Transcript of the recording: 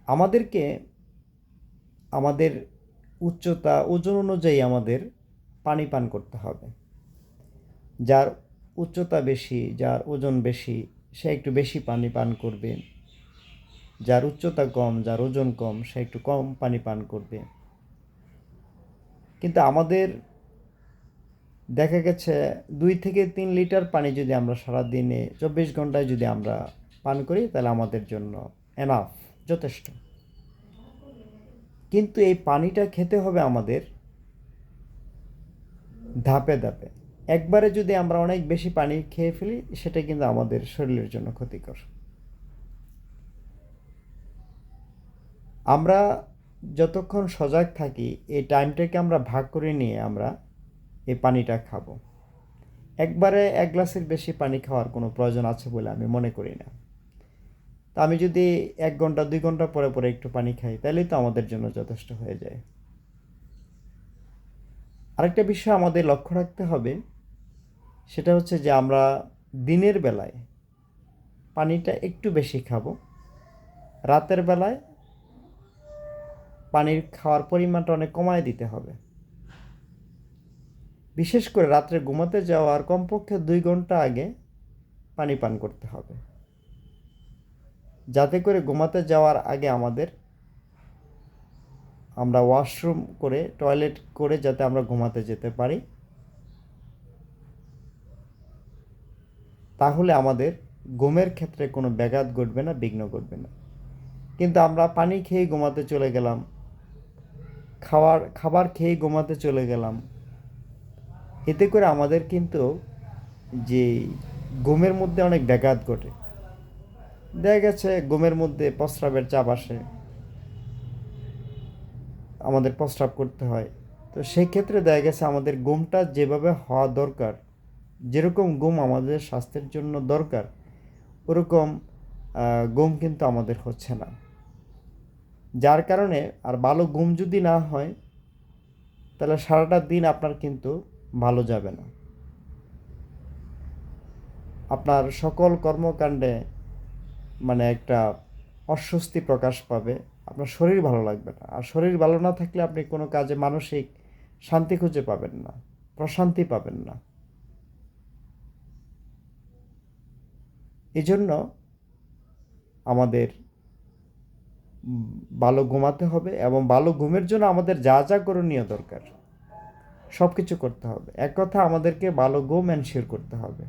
আমাদেরকে আমাদের উচ্চতা ওজন অনুযায়ী আমাদের পানি পান করতে হবে। যার উচ্চতা বেশি, যার ওজন বেশি, সে একটু বেশি পানি পান করবে। যার উচ্চতা কম, যার ওজন কম, সে একটু কম পানি পান করবে। কিন্তু আমাদের দেখা গেছে 2 থেকে 3 লিটার পানি যদি আমরা সারাদিনে 24 ঘন্টায় যদি আমরা পান করি, তাহলে আমাদের জন্য এনাফ, যথেষ্ট। কিন্তু এই পানিটা খেতে হবে আমাদের ধাপে ধাপে। একবারে যদি আমরা অনেক বেশি পানি খেয়ে ফেলি, সেটা কিন্তু আমাদের শরীরের জন্য ক্ষতিকর। আমরা যতক্ষণ সজাগ থাকি, এই টাইমটাকে আমরা ভাগ করে নিয়ে আমরা এই পানিটা খাবো। একবারে 1 গ্লাসের বেশি পানি খাওয়ার কোনো প্রয়োজন আছে বলে আমি মনে করি না। তা আমি যদি 1 ঘন্টা 2 ঘন্টা পরে পরে একটু পানি খাই, তাহলেই তো আমাদের জন্য যথেষ্ট হয়ে যায়। আরেকটা বিষয় আমাদের লক্ষ্য রাখতে হবে, সেটা হচ্ছে যে আমরা দিনের বেলায় পানিটা একটু বেশি খাবো, রাতের বেলায় পানির খাওয়ার পরিমাণটা অনেক কমায় দিতে হবে। বিশেষ করে রাত্রে ঘুমাতে যাওয়ার কমপক্ষে 2 ঘন্টা আগে পানি পান করতে হবে, যাতে করে ঘুমাতে যাওয়ার আগে আমরা ওয়াশরুম করে, টয়লেট করে যাতে আমরা ঘুমাতে যেতে পারি। তাহলে আমাদের ঘুমের ক্ষেত্রে কোনো ব্যাঘাত ঘটবে না, বিঘ্ন ঘটবে না। কিন্তু আমরা পানি খেয়ে ঘুমাতে চলে গেলাম, খাবার খেয়ে ঘুমাতে চলে গেলাম, এতে করে আমাদের কিন্তু যে ঘুমের মধ্যে অনেক ব্যাঘাত ঘটে। দেখা গেছে ঘুমের মধ্যে প্রস্রাবের চাপ আসে, আমাদের প্রস্রাব করতে হয়। তো সেই ক্ষেত্রে দেখা গেছে আমাদের ঘুমটা যেভাবে হওয়া দরকার, যেরকম ঘুম আমাদের স্বাস্থ্যের জন্য দরকার, ওরকম ঘুম কিন্তু আমাদের হচ্ছে না। যার কারণে আর ভালো ঘুম যদি না হয়, তাহলে সারাটা দিন আপনার কিন্তু ভালো যাবে না। আপনার সকল কর্মকাণ্ডে মানে একটা অস্বস্তি প্রকাশ পাবে, আপনার শরীর ভালো লাগবে না। আর শরীর ভালো না থাকলে আপনি কোনো কাজে মানসিক শান্তি খুঁজে পাবেন না, প্রশান্তি পাবেন না। এজন্য আমাদের ভালো ঘুমাতে হবে, এবং ভালো ঘুমের জন্য আমাদের যা যা করণীয় দরকার সব কিছু করতে হবে। এক কথা, আমাদেরকে ভালো ঘুম এনশিওর করতে হবে।